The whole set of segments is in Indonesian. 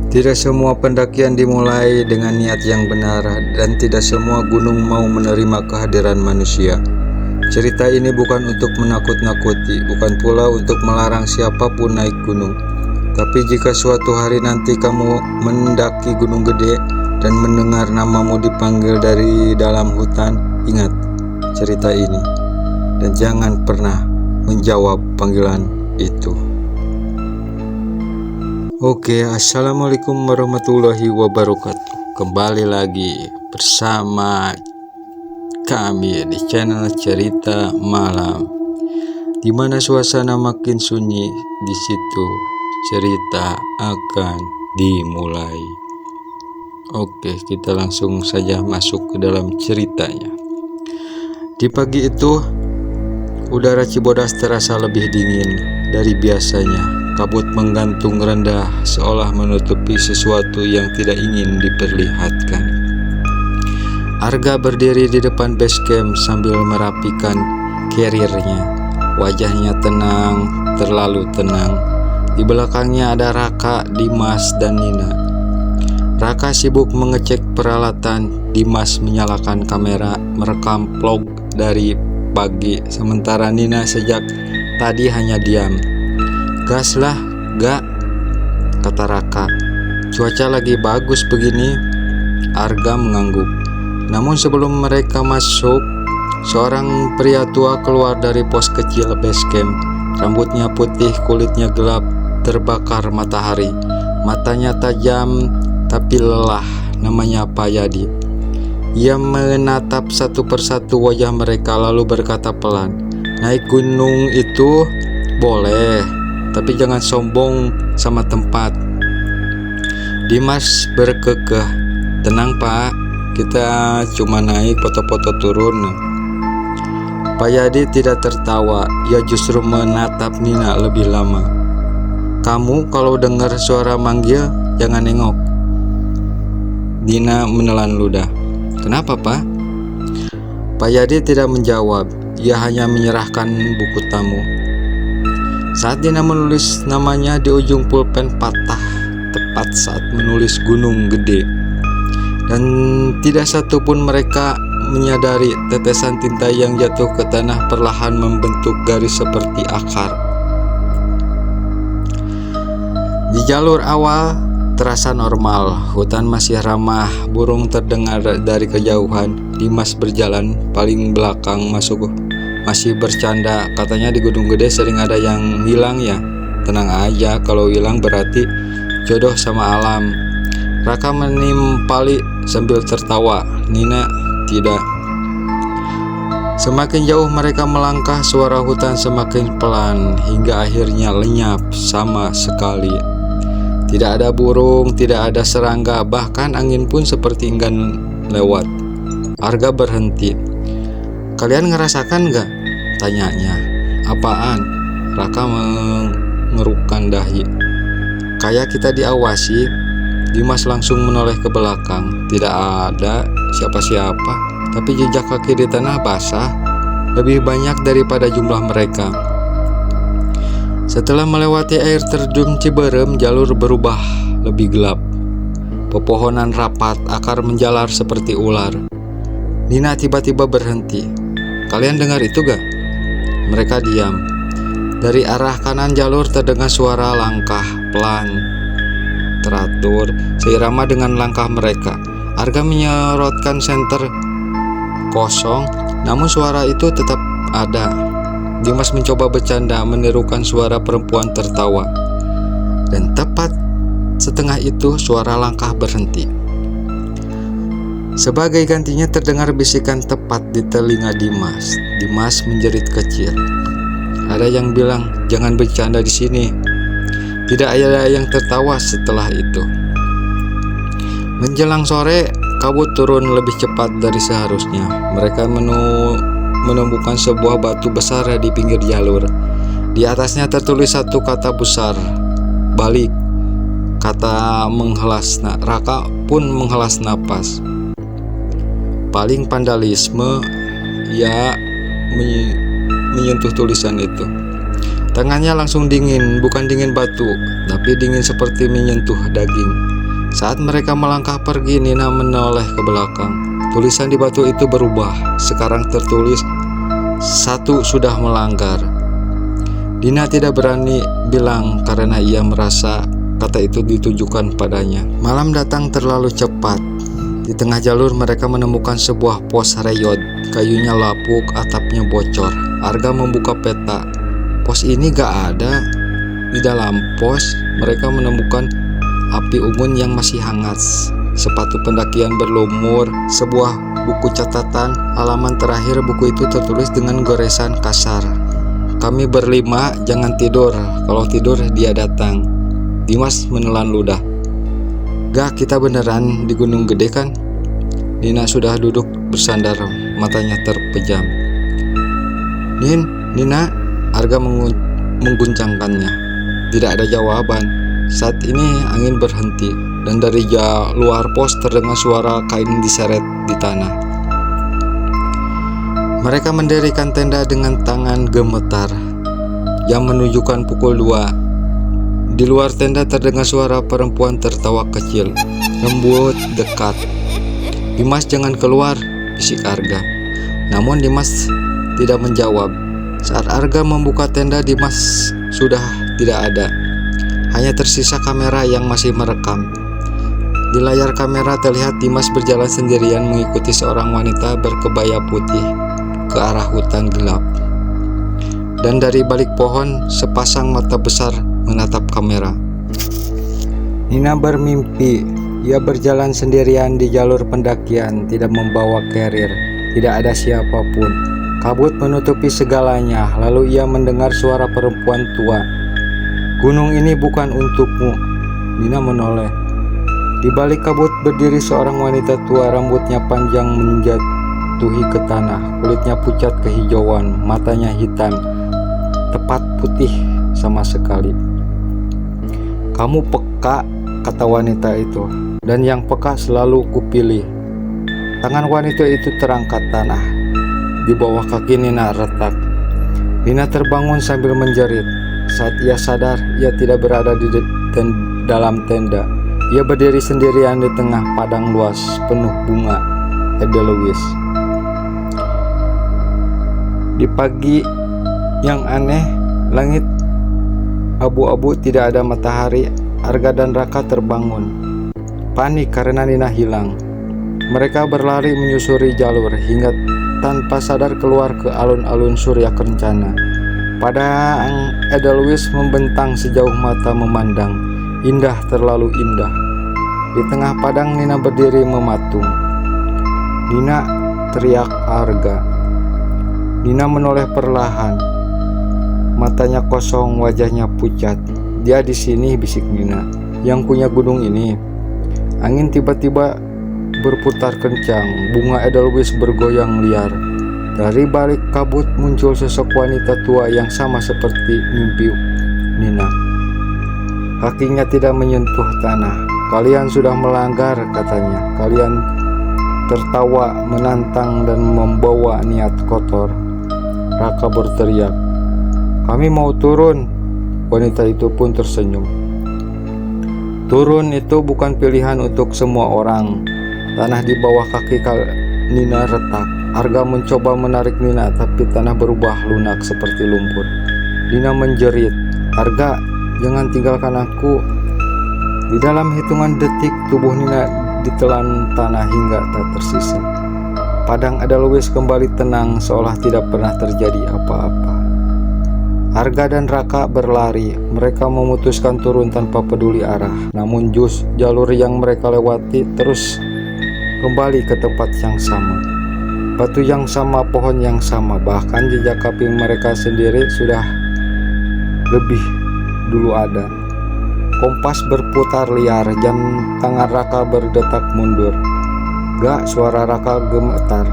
Tidak semua pendakian dimulai dengan niat yang benar, dan tidak semua gunung mau menerima kehadiran manusia. Cerita ini bukan untuk menakut-nakuti, bukan pula untuk melarang siapapun naik gunung. Tapi jika suatu hari nanti kamu mendaki Gunung Gede dan mendengar namamu dipanggil dari dalam hutan, ingat cerita ini dan jangan pernah menjawab panggilan itu. Oke, assalamualaikum warahmatullahi wabarakatuh. Kembali lagi bersama kami di channel Cerita Malam, di mana suasana makin sunyi, di situ cerita akan dimulai. Oke, kita langsung saja masuk ke dalam ceritanya. Di pagi itu, udara Cibodas terasa lebih dingin dari biasanya. Kabut menggantung rendah seolah menutupi sesuatu yang tidak ingin diperlihatkan. Arga berdiri di depan base camp sambil merapikan carrier-nya. Wajahnya tenang, terlalu tenang. Di belakangnya ada Raka, Dimas, dan Nina. Raka sibuk mengecek peralatan, Dimas menyalakan kamera merekam vlog dari pagi, sementara Nina sejak tadi hanya diam. "Gas lah, gak," kata Raka. "Cuaca lagi bagus begini." Arga mengangguk. Namun sebelum mereka masuk, seorang pria tua keluar dari pos kecil base camp. Rambutnya putih, kulitnya gelap, terbakar matahari. Matanya tajam tapi lelah. Namanya Pak Yadi. Ia menatap satu persatu wajah mereka lalu berkata pelan, "Naik gunung itu boleh, tapi jangan sombong sama tempat." Dimas berkekeh, "Tenang Pak, kita cuma naik foto-foto turun." Pak Yadi tidak tertawa, ia justru menatap Nina lebih lama. "Kamu kalau dengar suara manggil, jangan nengok." Nina menelan ludah. "Kenapa Pak?" Pak Yadi tidak menjawab, ia hanya menyerahkan buku tamu. Saat Nina menulis namanya di ujung pulpen patah, tepat saat menulis Gunung Gede. Dan tidak satu pun mereka menyadari tetesan tinta yang jatuh ke tanah perlahan membentuk garis seperti akar. Di jalur awal terasa normal, hutan masih ramah, burung terdengar dari kejauhan. Dimas berjalan paling belakang masih bercanda, katanya di Gunung Gede sering ada yang hilang ya. Tenang aja, kalau hilang berarti jodoh sama alam. Raka menimpali sambil tertawa, Nina tidak. Semakin jauh mereka melangkah, suara hutan semakin pelan hingga akhirnya lenyap sama sekali. Tidak ada burung, tidak ada serangga, bahkan angin pun seperti enggan lewat. Arga berhenti. "Kalian ngerasakan gak?" tanyanya. "Apaan?" Raka mengerukkan dahi. "Kayak kita diawasi." Dimas langsung menoleh ke belakang. Tidak ada siapa-siapa, tapi jejak kaki di tanah basah lebih banyak daripada jumlah mereka. Setelah melewati air terjun Ciberem, jalur berubah lebih gelap. Pepohonan rapat, akar menjalar seperti ular. Nina tiba-tiba berhenti. "Kalian dengar itu gak?" Mereka diam. Dari arah kanan jalur terdengar suara langkah pelan, teratur, seirama dengan langkah mereka. Arga menyorotkan senter kosong, namun suara itu tetap ada. Dimas mencoba bercanda, menirukan suara perempuan tertawa. Dan tepat setengah itu suara langkah berhenti. Sebagai gantinya terdengar bisikan tepat di telinga Dimas. Dimas menjerit kecil. Ada yang bilang, "Jangan bercanda di sini." Tidak ada yang tertawa setelah itu. Menjelang sore, kabut turun lebih cepat dari seharusnya. Mereka menemukan sebuah batu besar di pinggir jalur. Di atasnya tertulis satu kata besar, "Balik." Kata Raka pun menghela napas. Paling vandalisme, ia menyentuh tulisan itu. Tangannya langsung dingin, bukan dingin batu, tapi dingin seperti menyentuh daging. Saat mereka melangkah pergi, Nina menoleh ke belakang. Tulisan di batu itu berubah. Sekarang tertulis, "1 sudah melanggar." Nina tidak berani bilang karena ia merasa kata itu ditujukan padanya. Malam datang terlalu cepat. Di tengah jalur mereka menemukan sebuah pos reyot. Kayunya lapuk, atapnya bocor. Arga membuka peta. Pos ini gak ada. Di dalam pos mereka menemukan api unggun yang masih hangat, sepatu pendakian berlumur, sebuah buku catatan. Halaman terakhir buku itu tertulis dengan goresan kasar, "Kami berlima jangan tidur, kalau tidur dia datang." Dimas menelan ludah. "Gak, kita beneran di Gunung Gede kan?" Nina sudah duduk bersandar, matanya terpejam. Nina, Arga mengguncangkannya. Tidak ada jawaban. Saat ini angin berhenti dan dari luar pos terdengar suara kain diseret di tanah. Mereka mendirikan tenda dengan tangan gemetar yang menunjukkan pukul 2. Di luar tenda terdengar suara perempuan tertawa kecil, lembut, dekat. "Dimas, jangan keluar," bisik Arga. Namun Dimas tidak menjawab. Saat Arga membuka tenda, Dimas sudah tidak ada. Hanya tersisa kamera yang masih merekam. Di layar kamera terlihat Dimas berjalan sendirian mengikuti seorang wanita berkebaya putih ke arah hutan gelap. Dan dari balik pohon, sepasang mata besar menatap kamera. Nina bermimpi. Ia berjalan sendirian di jalur pendakian, tidak membawa carrier, tidak ada siapapun. Kabut menutupi segalanya. Lalu ia mendengar suara perempuan tua. "Gunung ini bukan untukmu." Nina menoleh. Di balik kabut berdiri seorang wanita tua, rambutnya panjang menjatuhi ke tanah, kulitnya pucat kehijauan, matanya hitam, tepat putih sama sekali. "Kamu peka," kata wanita itu, "dan yang peka selalu kupilih." Tangan wanita itu terangkat tanah. Di bawah kaki Nina retak. Nina terbangun sambil menjerit. Saat ia sadar, ia tidak berada di dalam tenda. Ia berdiri sendirian di tengah padang luas penuh bunga edelweiss. Di pagi yang aneh, langit abu-abu, tidak ada matahari. Arga dan Raka terbangun, panik karena Nina hilang. Mereka berlari menyusuri jalur hingga tanpa sadar keluar ke alun-alun Surya Kencana. Padang edelweiss membentang sejauh mata memandang, indah, terlalu indah. Di tengah padang Nina berdiri mematung. "Nina," teriak Arga. Nina menoleh perlahan. Matanya kosong, wajahnya pucat. "Dia di sini," bisik Nina, "yang punya gunung ini." Angin tiba-tiba berputar kencang, bunga edelweiss bergoyang liar. Dari balik kabut muncul sosok wanita tua yang sama seperti mimpi Nina. Kakinya tidak menyentuh tanah. "Kalian sudah melanggar," katanya. "Kalian tertawa, menantang, dan membawa niat kotor." Raka berteriak, "Kami mau turun." Wanita itu pun tersenyum. "Turun itu bukan pilihan untuk semua orang." Tanah di bawah kaki Nina retak. Arga mencoba menarik Nina, tapi tanah berubah lunak seperti lumpur. Nina menjerit, "Arga, jangan tinggalkan aku." Di dalam hitungan detik, tubuh Nina ditelan tanah hingga tak tersisa. Padang edelweiss kembali tenang, seolah tidak pernah terjadi apa-apa. Arga dan Raka berlari. Mereka memutuskan turun tanpa peduli arah. Namun jalur yang mereka lewati terus kembali ke tempat yang sama. Batu yang sama, pohon yang sama, bahkan jejak kaki mereka sendiri sudah lebih dulu ada. Kompas berputar liar, jam tangan Raka berdetak mundur. "Gak," suara Raka gemetar.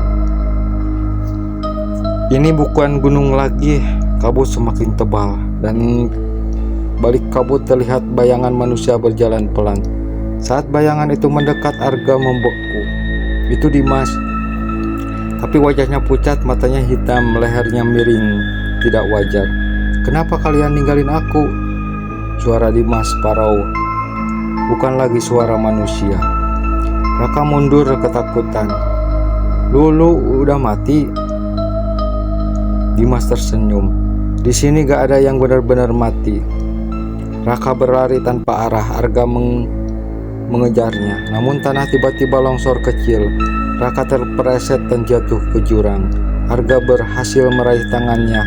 "Ini bukan gunung lagi." Kabut semakin tebal, dan balik kabut terlihat bayangan manusia berjalan pelan. Saat bayangan itu mendekat, Arga membeku. Itu Dimas. Tapi wajahnya pucat, matanya hitam, lehernya miring, tidak wajar. "Kenapa kalian ninggalin aku?" Suara Dimas parau. bukan lagi suara manusia. Raka mundur ketakutan. Lu udah mati? Dimas tersenyum. Di sini gak ada yang benar-benar mati. Raka berlari tanpa arah. Arga mengejarnya. Namun tanah tiba-tiba longsor kecil. Raka terpeleset dan jatuh ke jurang. Arga berhasil meraih tangannya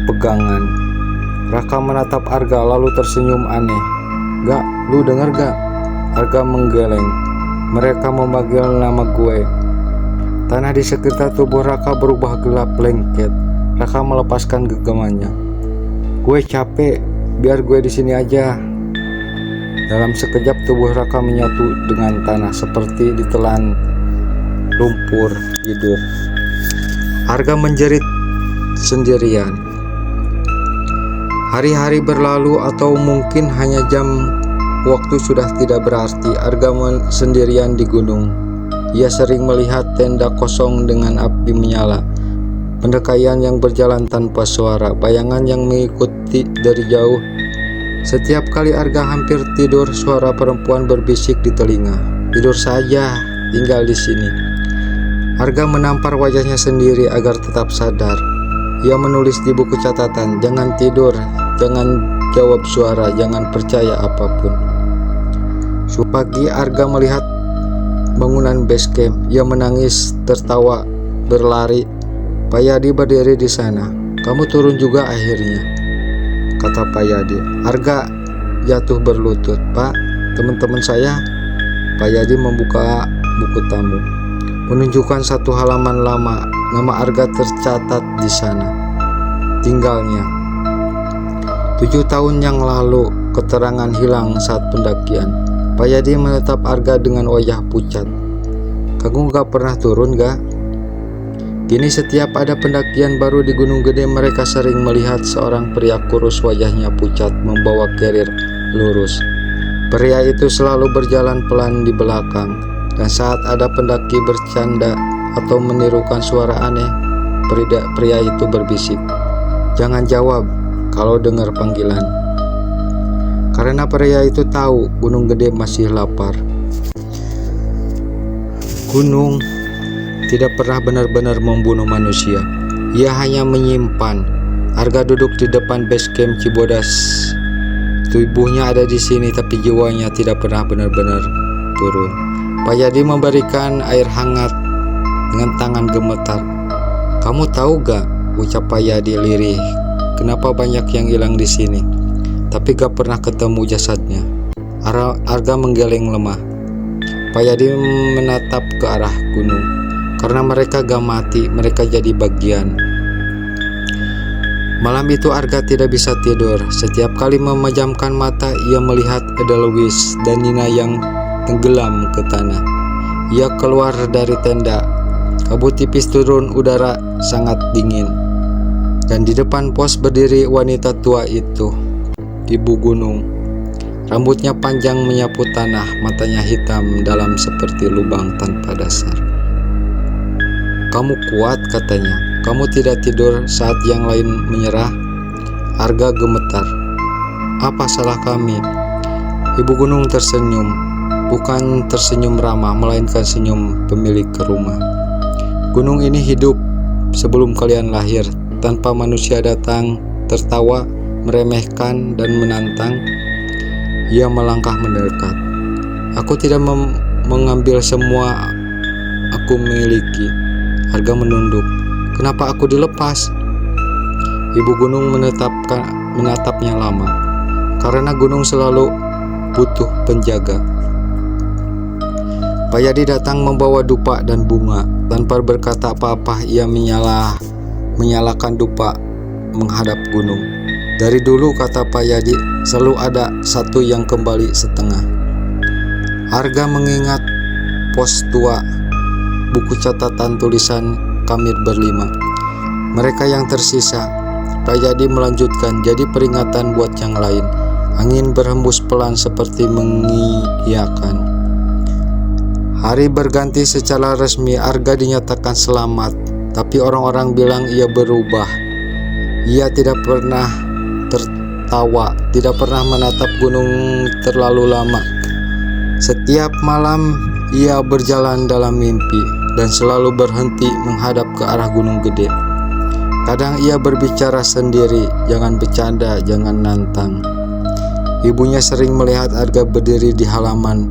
pegangan. Raka menatap Arga lalu tersenyum aneh. Gak, lu denger gak? Arga menggeleng. Mereka memanggil nama gue. Tanah di sekitar tubuh Raka berubah gelap lengket. Raka melepaskan genggamannya. Gue capek, biar gue di sini aja. Dalam sekejap tubuh Raka menyatu dengan tanah seperti ditelan lumpur hidup. Arga menjerit sendirian. Hari-hari berlalu atau mungkin hanya jam waktu sudah tidak berarti. Arga sendirian di gunung. Ia sering melihat tenda kosong dengan api menyala, pendekaian yang berjalan tanpa suara, bayangan yang mengikuti dari jauh. Setiap kali Arga hampir tidur, suara perempuan berbisik di telinga. Tidur saja, tinggal di sini. Arga menampar wajahnya sendiri agar tetap sadar. Ia menulis di buku catatan, jangan tidur, jangan jawab suara, jangan percaya apapun. Suatu pagi Arga melihat bangunan base camp. Ia menangis, tertawa, berlari. Pak Yadi berdiri di sana. Kamu turun juga akhirnya, kata Pak Yadi. Arga jatuh berlutut. Pak, teman-teman saya. Pak Yadi membuka buku tamu, menunjukkan satu halaman lama. Nama Arga tercatat di sana. Tinggalnya 7 tahun yang lalu. Keterangan hilang saat pendakian. Pak Yadi menatap Arga dengan wajah pucat. Kamu gak pernah turun gak? Kini setiap ada pendakian baru di Gunung Gede, mereka sering melihat seorang pria kurus, wajahnya pucat, membawa kerir lurus. Pria itu selalu berjalan pelan di belakang. Dan saat ada pendaki bercanda atau menirukan suara aneh, pria itu berbisik, jangan jawab kalau dengar panggilan. Karena pria itu tahu Gunung Gede masih lapar. Gunung tidak pernah benar-benar membunuh manusia. Ia hanya menyimpan. Arga duduk di depan base camp Cibodas. Tubuhnya ada di sini tapi jiwanya tidak pernah benar-benar turun. Pak Yadi memberikan air hangat dengan tangan gemetar. Kamu tahu gak, ucap Pak Yadi lirih, kenapa banyak yang hilang di sini, tapi gak pernah ketemu jasadnya. Arga menggeleng lemah. Pak Yadi menatap ke arah gunung. Karena mereka gak mati, mereka jadi bagian. Malam itu Arga tidak bisa tidur. Setiap kali memejamkan mata, ia melihat Edelweiss dan Nina yang tenggelam ke tanah. Ia keluar dari tenda. Kabut tipis turun, udara sangat dingin. Dan di depan pos berdiri wanita tua itu, ibu gunung. Rambutnya panjang menyapu tanah, matanya hitam dalam seperti lubang tanpa dasar. Kamu kuat, katanya. Kamu tidak tidur saat yang lain menyerah. Arga gemetar. Apa salah kami? Ibu gunung tersenyum. Bukan tersenyum ramah, melainkan senyum pemilik ke rumah. Gunung ini hidup sebelum kalian lahir, tanpa manusia datang, tertawa, meremehkan, dan menantang. Ia melangkah mendekat. Aku tidak mengambil semua aku miliki. Arga menunduk. Kenapa aku dilepas? Ibu gunung menatapnya lama. Karena gunung selalu butuh penjaga. Pak Yadi datang membawa dupa dan bunga. Tanpa berkata apa-apa, ia menyalakan dupa menghadap gunung. Dari dulu, kata Pak Yadi, selalu ada satu yang kembali setengah. Arga mengingat pos tua, buku catatan tulisan kami berlima. Mereka yang tersisa. Pak Yadi melanjutkan, jadi peringatan buat yang lain. Angin berhembus pelan seperti mengiyakan. Hari berganti secara resmi. Arga dinyatakan selamat, tapi orang-orang bilang ia berubah. Ia tidak pernah tertawa, tidak pernah menatap gunung terlalu lama. Setiap malam ia berjalan dalam mimpi dan selalu berhenti menghadap ke arah gunung gede. Kadang ia berbicara sendiri, jangan bercanda, jangan nantang. Ibunya sering melihat Arga berdiri di halaman,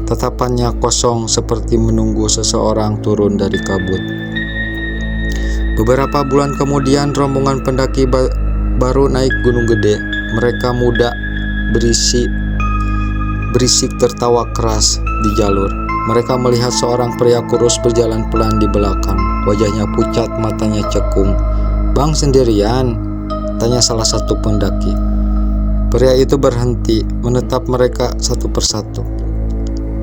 tatapannya kosong seperti menunggu seseorang turun dari kabut. Beberapa bulan kemudian rombongan pendaki baru naik gunung gede. Mereka muda, berisik tertawa keras di jalur. Mereka melihat seorang pria kurus berjalan pelan di belakang. Wajahnya pucat, matanya cekung. "Bang sendirian?" tanya salah satu pendaki. Pria itu berhenti, menatap mereka satu persatu.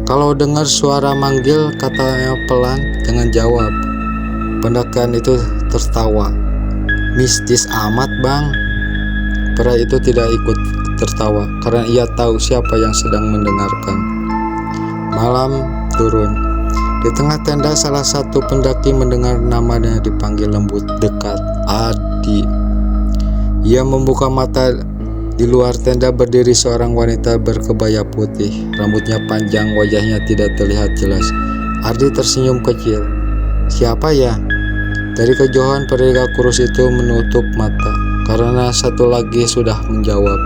"Kalau dengar suara manggil," katanya pelan, "jangan jawab." Pendakian itu tertawa. "Mistis amat, Bang." Pria itu tidak ikut tertawa karena ia tahu siapa yang sedang mendengarkan. Malam turun. Di tengah tenda salah satu pendaki mendengar namanya dipanggil lembut dekat, "Adi." Ia membuka mata. Di luar tenda berdiri seorang wanita berkebaya putih. Rambutnya panjang, wajahnya tidak terlihat jelas. Adi tersenyum kecil. "Siapa ya?" Dari kejauhan pria kurus itu menutup mata karena satu lagi sudah menjawab.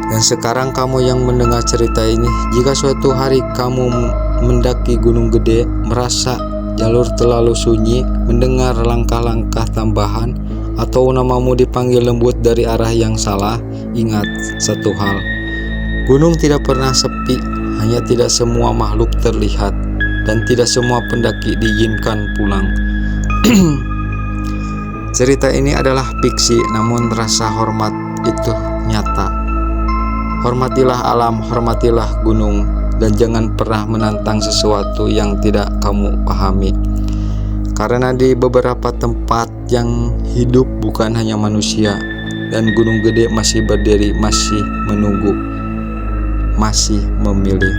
"Dan sekarang kamu yang mendengar cerita ini, jika suatu hari kamu mendaki gunung gede, merasa jalur terlalu sunyi, mendengar langkah-langkah tambahan, atau namamu dipanggil lembut dari arah yang salah, ingat satu hal. Gunung tidak pernah sepi, hanya tidak semua makhluk terlihat, dan tidak semua pendaki diizinkan pulang." Cerita ini adalah fiksi, namun rasa hormat itu nyata. Hormatilah alam, hormatilah gunung, dan jangan pernah menantang sesuatu yang tidak kamu pahami. Karena di beberapa tempat yang hidup bukan hanya manusia, dan gunung gede masih berdiri, masih menunggu, masih memilih.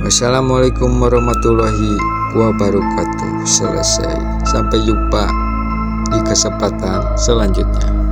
Wassalamualaikum warahmatullahi wabarakatuh. Selesai. Sampai jumpa di kesempatan selanjutnya.